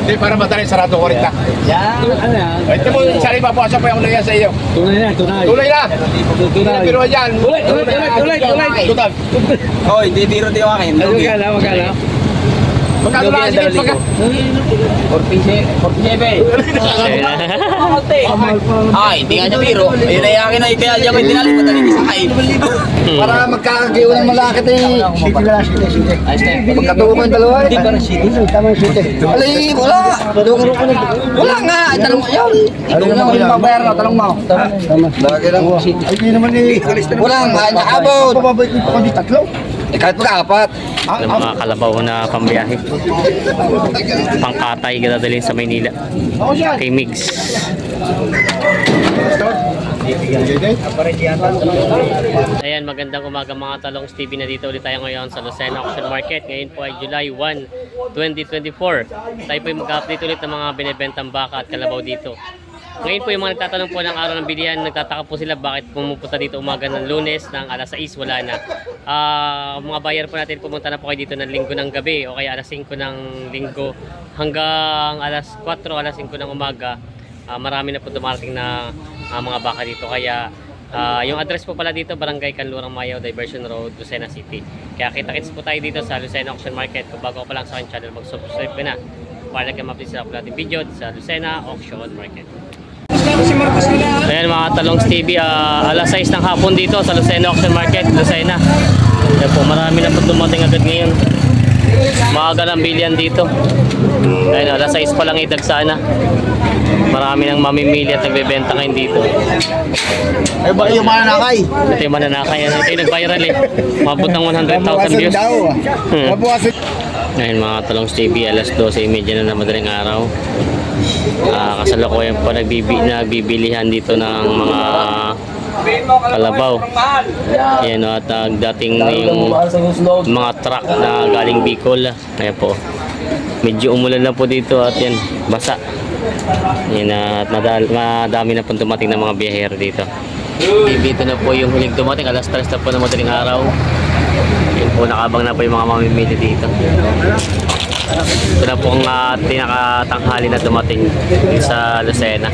Hindi, para madali, sarado 40. Yan, ano yan? Ito mo, sari papasok pa yung ulaya sa iyo. Tunay na, tunay. Tulay na! Tunay. Pero yan. Ulit. Tutag. Hoy, di biro di akin. Ano magkala? Magkano lang, sige, pagka. 47. Ay, hindi nga niya biro. Ayun na yakin na kaya diyan ko tinali madali isakay. Para magkakagiw ng malakit eh. City na lang, city. Ayos na. Magkatuwa ko yung dalawa eh. Hindi ba na city? Tama yung city. Alay, wala. Wala nga. Tanong mo yun. Ikaw na yung mabayar na. Tanong mo. Tama. Lagi lang. Ay, hindi naman eh. Wala nga. Nakabot. Pababait ko pa di tatlo. Eh, kahit magka-apat. Ng mga kalabaw na pambiyahe. Pangkatay dadalhin sa Maynila. Kay Migs. Ayan, magandang umaga mga talong Stevie. Na dito ulit tayo ngayon sa Lucena Auction Market. Ngayon po ay July 1, 2024. Tayo po ay mag-update ulit ng mga binibentang baka at kalabaw dito. Ngayon po yung mga nagtatanong po ng araw ng bilihan, nagtataka po sila bakit pumupunta dito umaga ng Lunes ng alas 6, wala na. Mga buyer po natin, pumunta na po kayo dito ng linggo ng gabi o kaya alas 5 ng linggo hanggang alas 4, alas 5 ng umaga. Marami na po dumarating na mga baka dito. Kaya yung address po pala dito, Barangay Canlurang Mayaw, Diversion Road, Lucena City. Kaya kita-kits po tayo dito sa Lucena Auction Market. Kung bago pa lang sa aking channel, mag-subscribe ka na para mag-update sila po natin video sa Lucena Auction Market. Ayan mga talong Stevie, alas 6 ng hapon dito sa Lucena Auction Market, Lucena. Ayan po, marami na po dumating agad ngayon. Maaga ng bilihan dito. Ayan, alas 6 pa lang idag sana. Marami nang mamimili at nagbebenta ngayon dito. Ay, ba yung mananakay? Ito yung mananakay. Ito yung nag-viral eh. Mabot ng 100,000 views. Mabukasin. Ngayon mga talong Stevie, alas 12:30 na madaling araw. Kasalukuyan po nagbibilihan dito ng mga kalabaw. Ayan o, at dating yung mga truck na galing Bicol. Ayan po, medyo umulan na po dito at yan, basa. Ayan, at madami na po dumating ng mga biyahero dito. Dito na po yung huling dumating, alas 3 na po na madaling araw. Ayan po, nakabang na po yung mga mamimili dito. Ito na po ang tinakatanghali na dumating sa Lucena.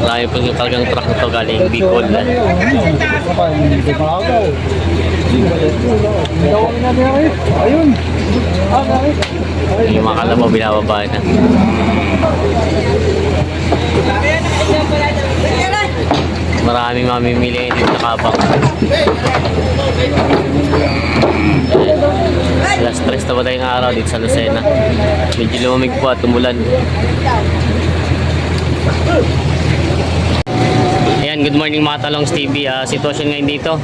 Marami po yung talagang truck na ito galing Bicol. Yung mga kalabaw binababa na. Maraming mamimili dito sa kabang. Alas 3 na ba tayong araw dito sa Lucena. Medyo lumamig po at umulan. Ayan, good morning mga talong Stevie. Sitwasyon ngayon dito.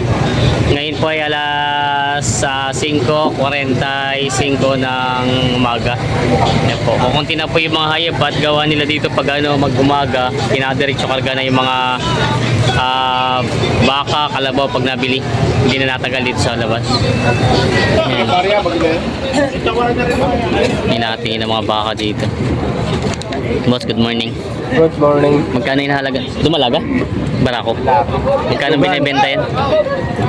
Ngayon po ay alas 5:45 ng umaga. Ayan po, kukunti na po yung mga hayop at gawa nila dito pag mag-umaga. Kinadiretso karga na yung mga baka, kalabaw pag nabili. Hindi na natagal dito sa labas. Hinatingin ng mga baka dito. Boss, good morning. Good morning. Magkano yung halaga? Dumalaga? Barako. Magkano binibenta yan?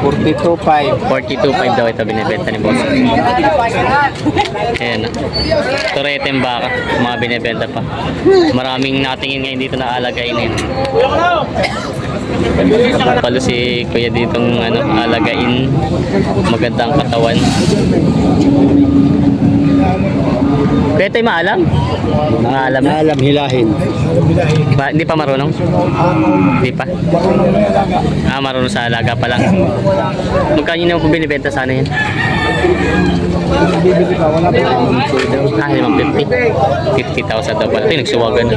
42.5. 42.5 daw ito binibenta ni boss. Ayan. Turete yung baka. Mga binibenta pa. Maraming natingin ngayon dito na alagain yun. Palo si kuya ditong alagain. Magandang katawan. Kaya tayo maalam? Maalam na? Alam hilahin. Hindi pa marunong? Hindi pa? Marunong sa alaga pa lang. Magkano yun naman po binibenta sana yan? Bibili ka, wala pa. 550. 50,000 daw pala. Ito yung nagsuwagan.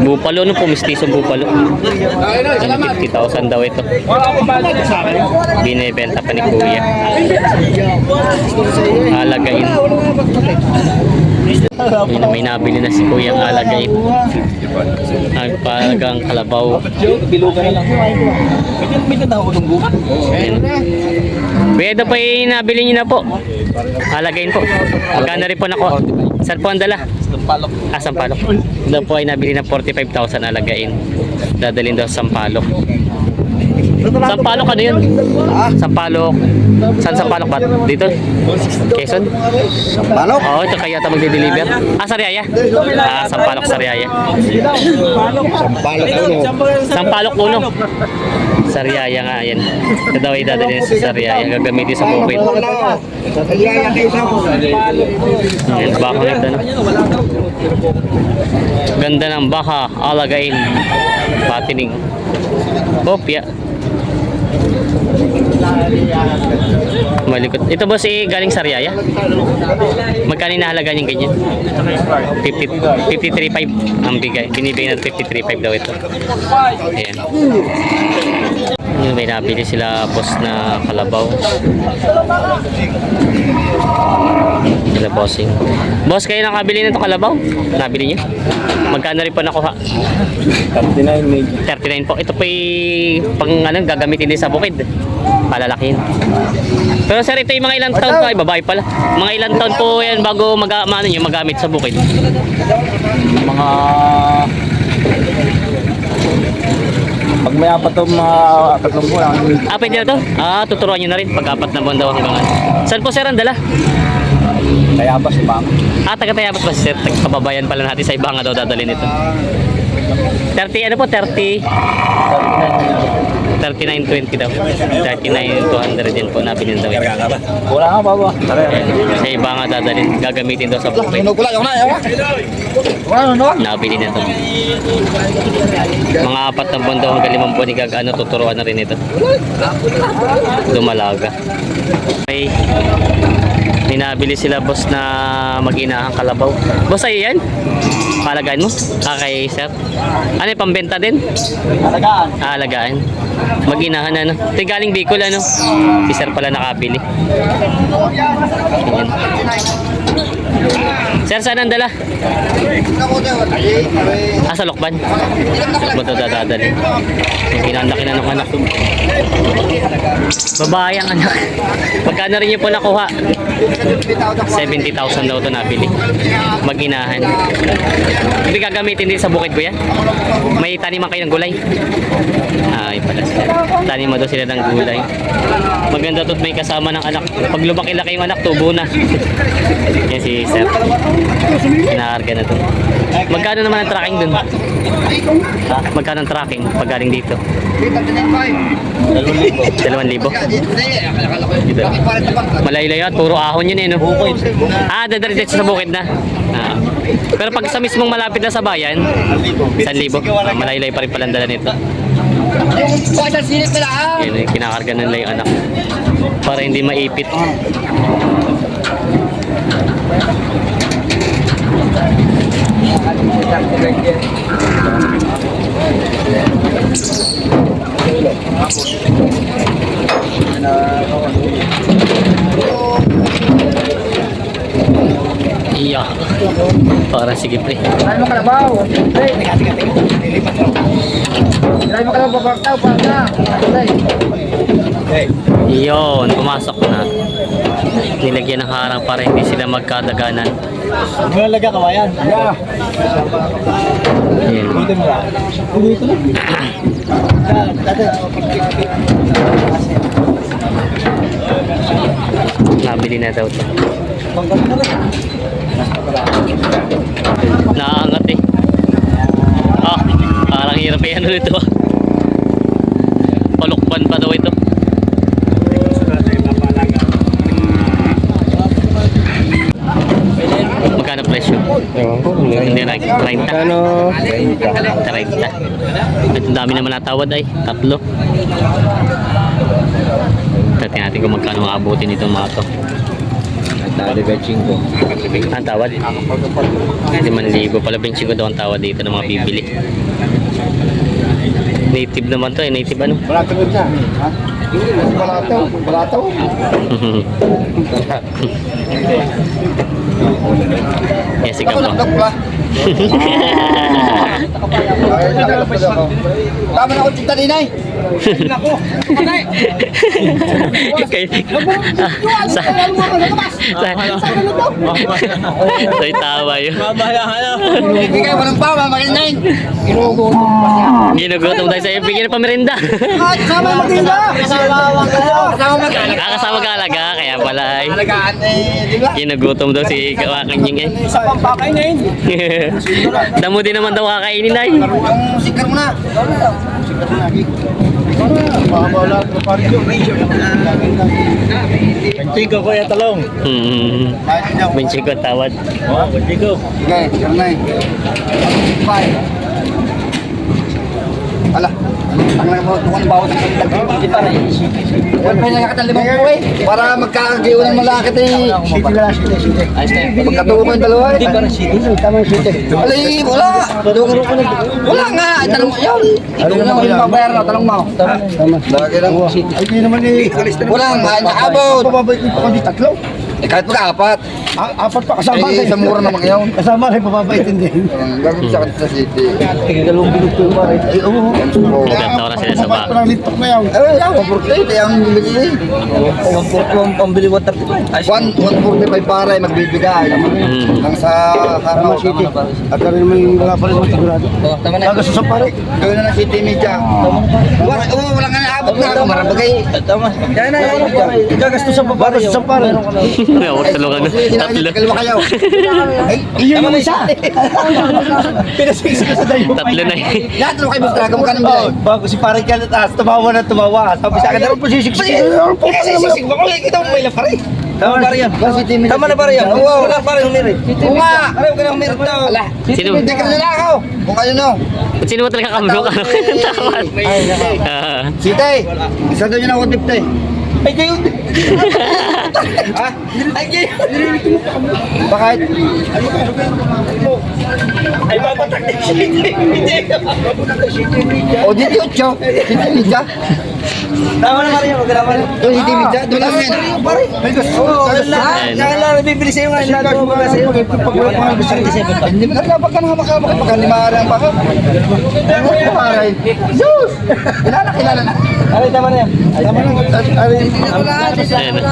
Bupalo, ano po? Mistiso bupalo. 50,000 daw ito. Binibenta pa ni kuya. Alagain. May nabili na si kuya ang alagain. Ang palagang kalabaw. Pwede pa yung nabili nyo na po. Alagain po. Magkano rin po nako. Saan po ang dala? Sampalok. Sampalok. Daw po ay nabili na 45,000 alagain. Dadalhin daw sa Sampalok. Sampalok ano yun? Sampalok. Saan Sampalok ba? Dito? Quezon? Sampalok? Oo, ito kaya ito magde-deliver. Sariaya? Sampalok Sariaya. Sampalok uno. Sampalok uno. Sariaya nga yan. Ito daw idadalhin sa Sariaya. Gagamitin sa bukid. Yan, baka ito no. Ganda ng baka. Alagain. Patining. Kopya. Malikot. Ito boss galing Sariaya? Magkano nahalaga niyang ganyan? 53.5 ang bigay. Binibigay ng 53.5 daw ito. Ayan. Yun, may nabili sila boss na kalabaw. Sila bossing. Boss, kayo nakabili nito kalabaw? Nabili niyo? Magkano rin po nakuha? 39 po. Ito po pang gagamitin din sa bukid. Palalakin. Pero sir, ito yung mga ilang taon pa, babae pala. Mga ilang taon po yan bago magamit sa bukid. Mga... Pag may apat to mga 3 buwan. Pwede na to? Tuturuan nyo na rin. Pag-apat na buwan daw hanggang ano. Saan po sir ang dala? Kaya ba si Bang? Taga-Tayabas ba si sir? Kababayan pala natin sa Ibanga daw dadalhin ito. 30, ano po? 30? 39.20 daw. 39,200 din po nabili daw. Wala nga ba ba? Sa Ibanga dadalhin. Gagamitin daw sa bukid. Nabili na to. Mga 4 na buwan daw hanggang 5 buwan igagano tuturuan na rin ito. Dumalaga. Okay. May nabili sila boss na mag-inahang kalabaw. Boss ay yan? Palagaan mo? Kay sir? Ano yung pambenta din? Alagaan. Alagaan. Mag-inahan ano. Ito yung galing Bicol ano. Si sir pala nakabili. Ayan. Sir, saan ang dala? Sa Lokban. Bato dadadali. Yung kinandaki na ng anak. Babae ang anak. Magkano rin niyo po nakuha? 70,000 daw ito nabili. Mag-inahan. Hindi gagamitin din sa bukid ko yan? May taniman kayo ng gulay? Ay pala sila. Taniman daw sila ng gulay. Maganda ito may kasama ng anak. Pag lumaki-laki yung anak, tubo na. Yan si sir. Inaarga na ito. Magkano naman ang tracking dun? Magkano ang tracking pag galing dito? 2,000. Dito. Malayo-layo at puro ahon yun eh, no? Dadalit sa bukid na. Pero pag sa mismong malapit na sa bayan, 1,000. Malayo-layo pa rin palang dala nito. Yun eh, kinakarga nila yung anak. Para hindi maipit. Iya. Para sige pre. Ay mo kalabaw. Ay mo kalabaw pagtaw pa na. Iyon, pumasok na. Nilagyan ng harang para hindi sila magkadaganan. Malaga ka ba yan? Yeah. Ayan. Dito mo lang. Dito lang. Nabili na daw ito. Nakaangat eh. Parang hirap eh. Ano nito? Palukban pa daw ito. Magkano presyo? Hindi na, 30. Ano? 30. Ito dami naman natawad ay, 3. Tingnan natin kung magkano maabutin itong mga to. Dali betching ko. Ang tawad? 5,000 pala, 25 daw ang tawad dito ng mga bibili. Native naman to eh, native ano? Balato ko siya. Ha? Balato. Yes, ikaw po. Tama na ako tita Ninay. Ay, tawa yun. Hindi kayo walang pa, mamakinain. Ginugutom tayo sa'yo. Bigyan ng pamerinda. Kasama mag-ina. Kasama mag-ina. Kasama ka-alaga. Kaya pala ay. Alagaan di ba? Ginugutom daw si Kawakanying eh. Isa pang pakay na yun. Damo din naman daw kakainin ay. Yung sikar mo na. Panchiko ko ya talong. Benci ko tawad. Oh, panchiko. Okay, sikar na eh. Bye. Ala. Ang lang mo, tukang bawat ng dagdag para eh. Huwag pa niya katalimang po eh. Para magkakagiyo ng malakit eh. City na lang, city. Magkatuwa ko yung dalawa eh. Hindi ba na city? Tama yung city. Alay, wala. Wala nga. Tanong mo yun. Ikaw na yung mabayar na. Tanong mo. Tama. Lagi lang. Ay, hindi naman eh. Wala nga. Nakabot. Pababait ko pa di tatlo. Eh, kahit pagka-apat. Apat pa kasama. Eh, sa mura naman ngayon. Kasama rin pababaitin din. Gagawin sa kanila city. Dalawang bilog ko yung pare. Ay, oo. Maganda ko na sila sa baka. Eh, pagpurtay, ang bibili. Pambili water. 145 para ay magbibigay. Lang sa Haraw City. At rin naman wala pa rin sigurado. Tama na. Kagas sa pare. Gawin na ng City Media. Wala nga naabot na ako. Marabagay. Tama. Kaya na yan. Igagastos sa pare. Sa pare. Huwag tulungan na. Tatlo. Kalma kayo. Ay, iyon yung isa. Pinasiksi ko sa dayo. Tatlo na eh. Yan, tulong kayo basta. Kamukha ng bilay. Bago si pare ka taas, tumawa na tumawa. Sabi sa akin, naroon po sisiksik. Sisiksik mo. Kita mo may pare. Tama na pare yan. Tama na pare yan. Oo, wala pare humirit. Oo nga. Pare, huwag ka na humirit daw. Sino? Hindi ka nila ako. Kung kayo no. Sino mo talaga kami? Tawad. Sitay, isa doon yun ako tipte. Ay, kayo. Ha? Ay, kayo. Bakit? Ay, papatak na siya. O, dito 8. Dito Media. Tama na pare yan. Huwag ka na pare. Doon City Media. Doon lang yan. Pare. Oo, kaya lang bibili sa'yo nga. Lahat mo mga sa'yo. Hindi mo talaga pagka nga makabakit. Pagka lima rin ang baka. Paray. Diyos! Kilala na. Ay, tama na yan. Tama na. Ayun na.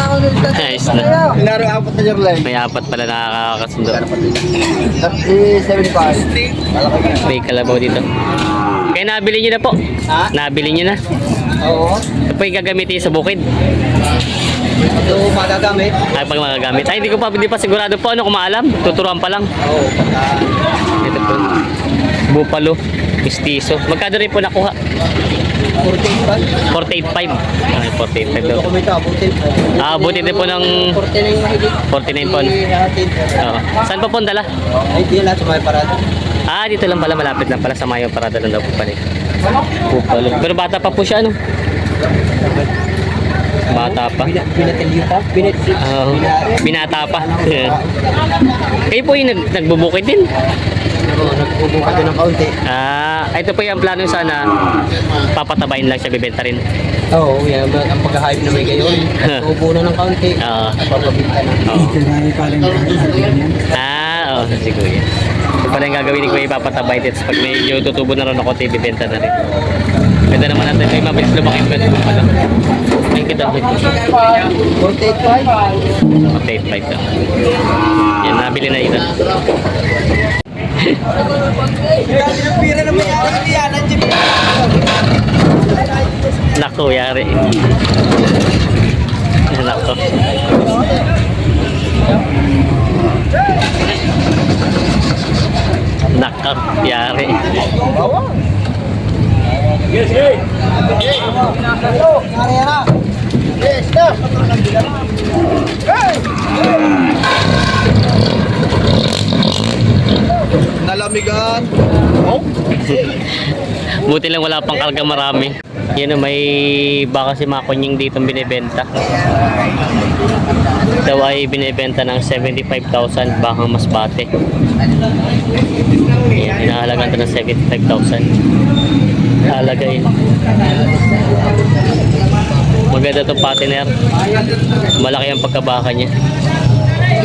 Ayos na. Pinaro apat na year lang. May apat pala nakakasundo. 75. May kalabaw dito. Kaya nabili nyo na po. Ha? Nabili nyo na. Oo. Ito po yung gagamitin sa bukid. Ito magagamit. Ay, pag magagamit. Ay, hindi pa sigurado po ano kung maalam. Tuturuan pa lang. Oo. Ito po. Bupalo. Mistiso. Magkano rin po nakuha? 48 485. Ay, 485 daw. Kumita, 48. Buti din po ng 49 mahigit. 49 po. Oo. Saan pa po ang dala? Ay, di lahat sa may parada. Dito lang pala. Malapit lang pala sa Mayo Parada lang daw po pala. Bupalo. Pero bata pa po siya, ano? Bata pa. Pinatilyo pa? Binata pa. Kayo po yung nagbubukid din. Oo, nagbubuka din ng kaunti. Ito po yung plano sana. Papatabayin lang siya, bibenta rin. Oo, yan. Ang pagka-hype na may gayon. Ubo na ng kaunti. Papabinta na. Oo, siguro yan. Ito pala yung gagawin ni Kuya, ipapatabay dito. Pag medyo tutubo na rin ako, bibenta na rin. Ganda naman natin. May mabilis lumaki yung pwede pala. Ay, kita. 48.5 daw. Yan, nabili na ito. Pira na may alas yan. Nako, yari. Nako. Nako, yari. Yes, yes. Nalamigan. Buti lang wala pang karga marami. Yan o, may baka si Makunying dito binibenta. Daw ay binibenta ng 75,000 bakang Masbate. Yan, hinahalagan ito ng 75,000. Halagay. Maganda itong patiner. Malaki ang pagkabaka niya.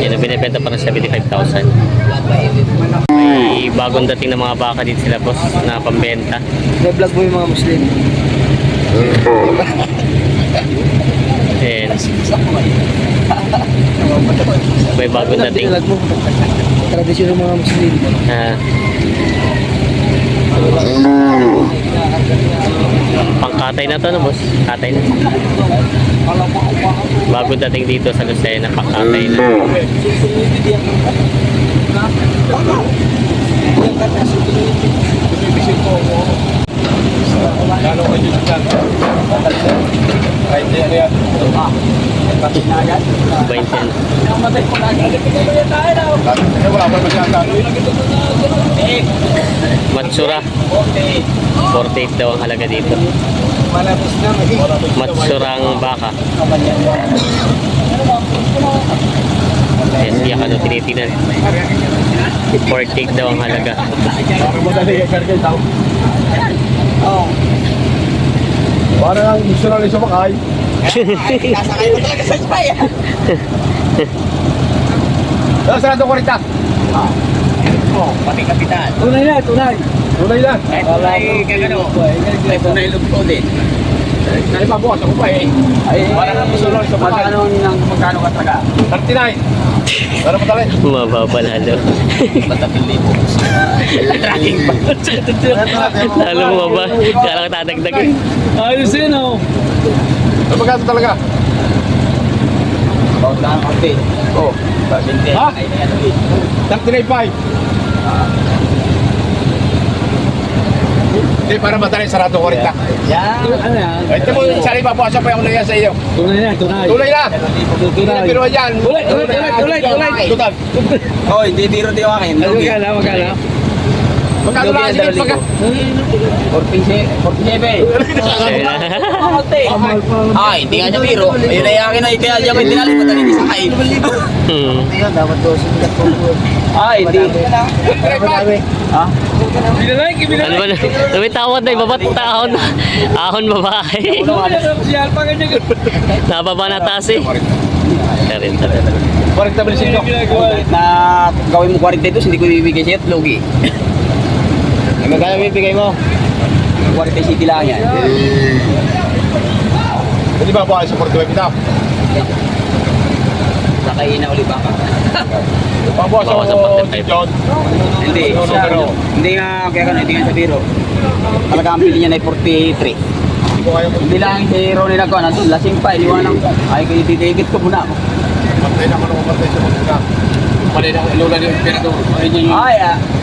Yan, binibenta pa ng 75,000. May bagong dating ng mga baka dito sila, boss, na pambenta. May vlog mo yung mga Muslim. Ayan. May bagong dating. Vlog mo. Tradisyon ng mga Muslim. Pangkatay na to, no, boss? Katay na. Bago dating dito sa Lucena, pangkatay na. Bainten. Matsura. 48 daw ang halaga dito. Matsurang baka. Yes, siya ka no, tinitinan. 48 daw ang halaga. Parang ang gusto na rin sumakay. Kasakay mo talaga sa spy. Sarado ko rin ta. Pati kapitan. Tunay na, tunay. Tunay na. Kahit tunay kagano. Kahit tunay lugto din. Ay, mabukas ako pa eh. Parang ang gusto na rin sumakay. Magkano ka talaga? 39. Para mo talin. Mababa lalo. Matapil libo. Tracking pa. Lalo mo ba? Kala ka tatagdag eh. Ayos yun oh. Ano magkano talaga? Bawat lang ang kape. Oh. Ha? 39.5. Hindi, para matalin, sarado ko rin ta. Yan. Ano yan? Ito mo, sari babukasan pa yung naya sa iyo. Tunay na, tunay. Tulay na! Pero yan! Tulay! Tutag! Oh, hindi biro din yung akin. Magkano? Magkano lang ang silip pagka? 47. Ay, hindi nga niya biro. Ayun ay akin ay kaya niya may tinali mo tali sa kain. Dapat 12 ay, hindi. Ha? Ano ba na? May tawad na ibabat taon. Ahon babae. Nababa na taas eh. Karin talaga. 40 sino? Kahit na gawin mo 42, hindi ko ibibigay sa'yo at lugi. Magkano bibigay mo? 40 city lang yan. Hindi ba buhay sa 45 ito? Nakain na uli baka. Bawas Bawas ako sa 45. John. Hindi. Hindi nga, kaya ka hindi nga sa biro. Talaga ang pili niya na ay 43. Hindi ko kaya Hindi lang si Ronnie nagkawa na doon. Lasing pa, iliwanang. Ay, kayo titigit ko muna ako. magpatay naman ako patay sa mga. Pali na ang lula ni Emperador.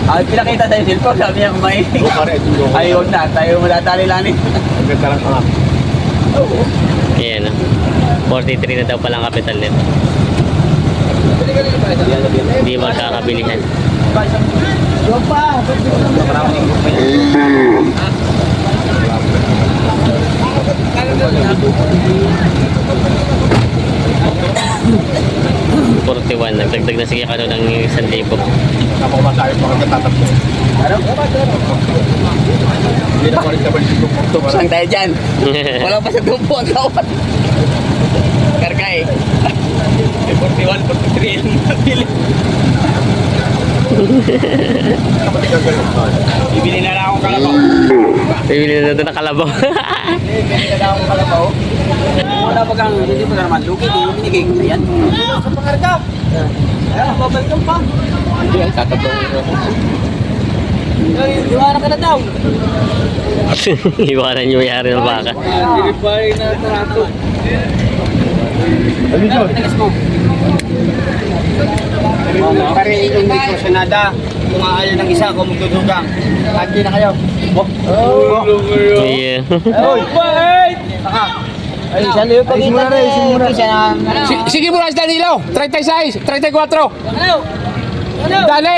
Ay, pinakita sa cellphone. Sabi niya kumain. Pare, ito yung Ay, huwag na. Tayo matatali lang eh. ang ganda lang ka. Ayan o. 43 na daw palang kapital nito. Hindi magkakabilihan. Nagdagdag na sige kano ng 1,000. Kapag masayos mga nagtatatlo. Hindi na palit na balik yung porto. Saan tayo dyan? Wala pa sa tumpo ang kawan. Karkay. 41, 43 yung nabili. Bibili na lang akong kalabaw. Bibili na doon ng kalabaw. Bibili na lang akong kalabaw. Wala pa kang, hindi pa naman lugi. Hindi yung binigay ko na yan. Sa pangarga. Ayan, babalikan pa. Hindi, tatatlo. Iwanan ka na daw. Iwanan yung mayari ng baka. Diripay na tarato. Ano yun? Tagas mo. Pare yung may kursunada. Kung ayaw ng isa, kung magdudugang. Hati na kayo. Yeah. Oy! Ay, isa na yung pagkita na. Sige mo lang Danilo. 36, 34. Ano? Dali!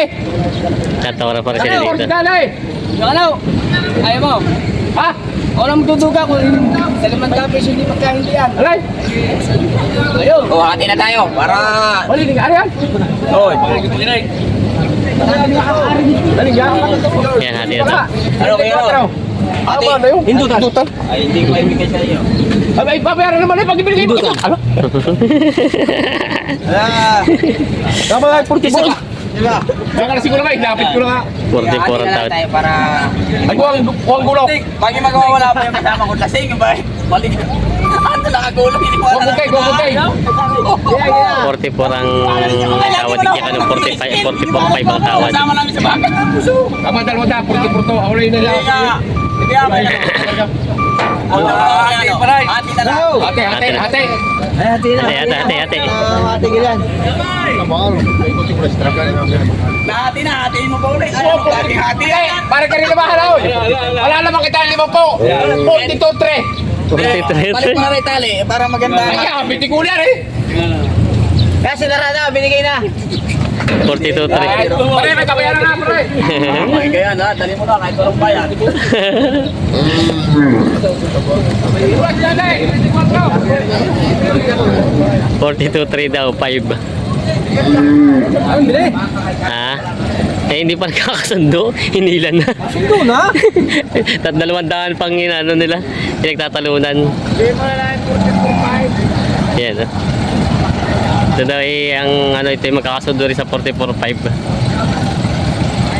Tatora pa rin sila dito. Dali! Ano? Ayaw mo? Ha? Walang magduduga kung salaman tapos hindi magkahindihan. Alay! Ayun. O, hati na tayo para... Wali, hindi ka yan? Oy. Dali ka? Yan, hati na to. Ano kayo? Ate, Ano yun? hindutan. Ay, hindi ko ibigay sa iyo. Ay, babayaran naman eh, pag ibigay mo. Ano? Tama nga, 40 Diba? Kaya kasi ko na nga, inapit ko na nga. 44 ang tawad. tayo para... Ay, kuwang gulaw. Pag yung magwawala pa yung kasama ko, lasing yung ba? Balik. Ano nakagulong, hindi ko Kuwang gugay, kuwang gugay. 44 ang tawad. Hindi ka ng 45 ang tawad. Kasama namin sa bagat. Tama, dalawa na, 44 to. Ako na yun na lang. Hindi ako. Ate na lang. Ate. Ate, ate. Ate ganyan. Hati mo pa ulit. Hati yan. Para ka rin naman, oy. Wala naman kita 50. 42-3. 43. Balik mo na rin tali para maganda. Ay, biti ko na eh. Kaya sinara na, binigay na. 42-3. Pare, may kabayaran na, pare. Ay, kaya na, tali mo na kahit walang bayan. 42-3 daw, 5. Ha? Eh, hindi pa nakakasundo. Hinila na. Sundo na? 200 pang inano nila. Pinagtatalunan. Yan. Ito daw eh, ang ano ito yung magkakasundo rin sa 44.5.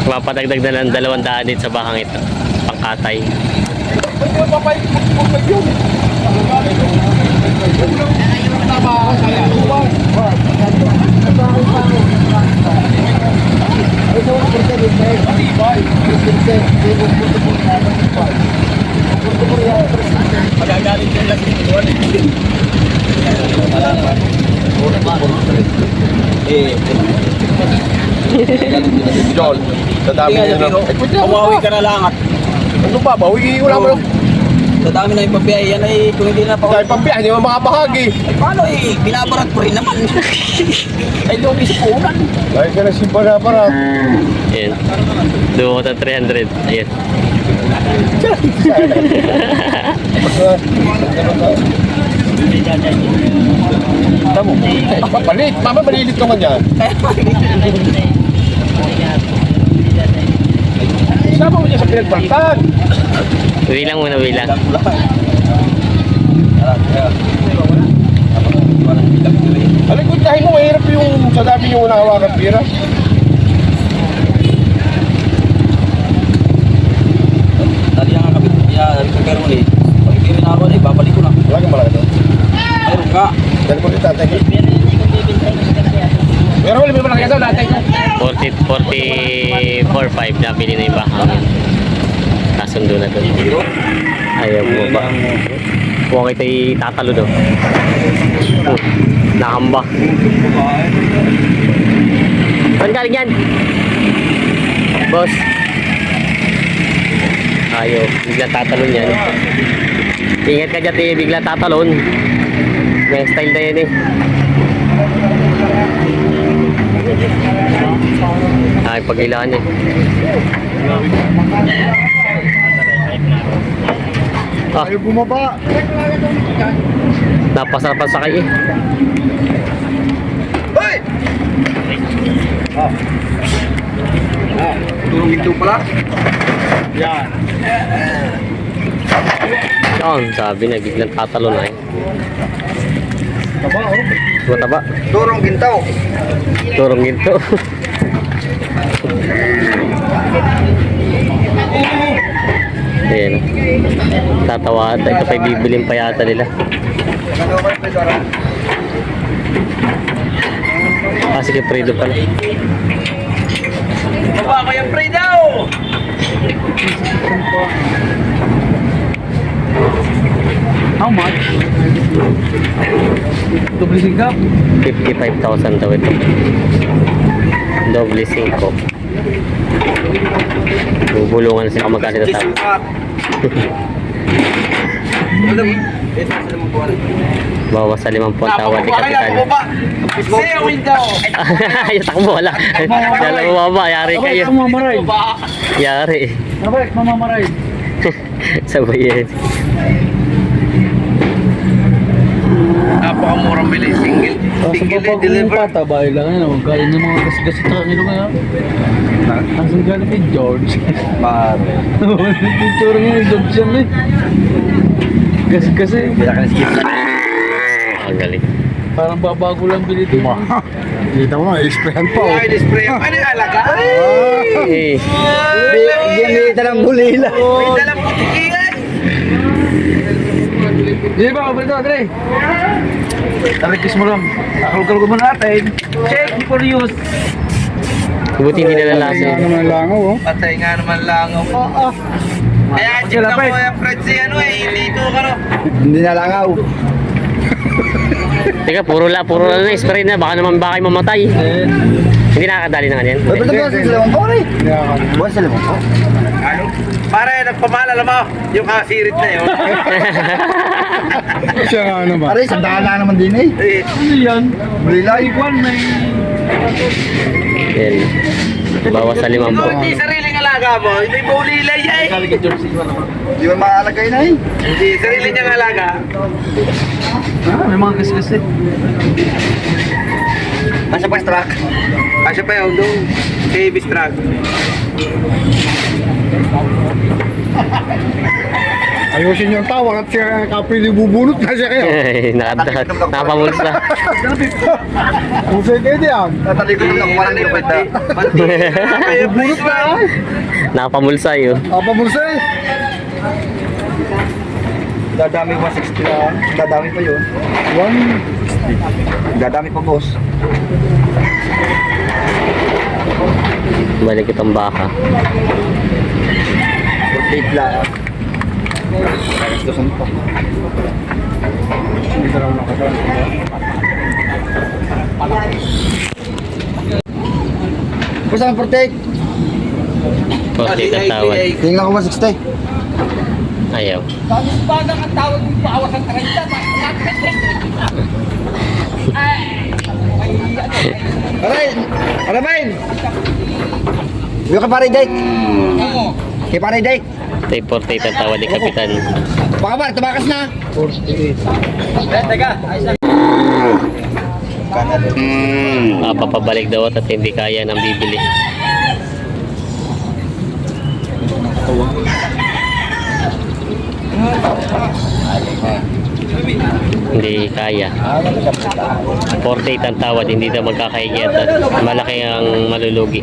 Mapadagdag na ng 200 dito sa bakang ito. Pangkatay. Magagalit yung lagi ko. John, sa dami niya na. Umawi ka na lang at Ano ba? Bawi, wala mo lang. sa dami na yung pabiyahe yan ay kung hindi na pa Dahil pampiyan, hindi mo makabahagi. ay paano eh, binabarat ko rin naman. Ay doon isa po ulan. Dahil ka na simpa na para. Ayan. Duho ko 300. Ayan. Tamo. Papalit. Mama, malilit ka man yan. Sama mo niya sa pinagbaltan. Bilang muna, bilang. Alam ko, dahil mo, mahirap yung sa dami yung unahawakan pira. Tali ang kapit niya, pero ulit. Pag hindi rin ako, babalik ko lang. Wala kang malaki doon. Mayroon ka. Dahil ko dito, tatay. Pero wala may malaki daw, tatay. 44.5 na pili na yung bakang. Kasundo na doon. Ayaw mo ba? Kung kita itatalo doon. Nakamba. Saan galing yan? Boss. Ayaw. Bigla tatalon yan. Ingat ka dyan eh. Bigla tatalon. May style na yan eh. Ay, pag-ilaan eh. Ah, Ayaw bumaba. napasarap ang sakay eh. Hoy! Turong ito pala. Yan. Yan, sabi na biglang tatalo na eh. Taba, oh. Mataba. Durong gintaw. Turong ginto. Ayan. Tatawa ata. Ito pa'y bibilin pa yata nila. Ah, sige, Fredo pala. Baba ko yung pre daw. How much? Double singkap? 55,000 daw ito. Doble 5. Bubulungan na sila kung magkano ito tao. Bawas sa 50 ang tawad ni Kapitan. Say a window. Ay, takbo, wala. Dala mo baba, yari kayo. Mamamaray. Yari. Mamamaray. Sabay yan. Napakamurang bili. Single. Single deliver. Tatabay lang yan. Huwag galing ng mga kasi sa kanilo kaya. Asan galing kay George? Pare. Picture nga yung George yan eh. Kasi Ang galing. parang babago lang bilhin mo. Kita mo, isprayan pa. Ay, display ang ano alaga. Eh, Yan may dalang bulila. May dalang putikilan. Di ba, Alberto, Andre? Tarikis mo lang. Kalkal mo natin. Check for use. buti hindi nalalasin. Ano naman langaw, oh. Patay nga naman lang ako. Kaya check na mo yung Fred si ano eh, hindi ito ano. Hindi na langaw. Teka, puro na spray na. Baka naman baka mamatay. Hindi nakakadali na ganyan. Ba't ito ba sa limang ko rin? Buwan sa limang ko? Ano? Pare, nagpamaalala mo yung kasirit na yun. Siya nga naman. Pare, sandaan naman din eh. Ano yan? Bulila. Igual may... Yan. Bawas sa 5 po. Hindi sariling alaga mo, hindi bulila yan eh. Kali ka George Silva naman. Hindi mo maalagay na eh. Hindi, sarili niyang alaga. May mga kasi. Asa pa yung truck? Asa pa yung doon. Davis truck. Ayusin yung tawag at siya kapili bubunot na siya kayo. Nakapamulsa. Kung sa'yo kayo diyan. Tatalikod lang kung walang lupit na. Bubunot na ah. Nakapamulsa yun. Apa mo sa'yo? Dadami 160 na. Dadami pa yun. 160. Dadami pa boss. Balik itong baka. 48 lang. Tapos dosan pa. Hindi lang nakasal. Basta ang protect. Posted at tawad. Tingnan ko 160. Ayaw. Aray! Aramay! Yung kay pare Dake. Kay pare Dake. Tay 48 ang tawad ni Kapitan. Baka ba, tumakas na. 48. Papabalik daw at hindi kaya ng bibili. Hindi kaya. 48 ang tawad, hindi daw magkakahigit at malaki ang malulugi.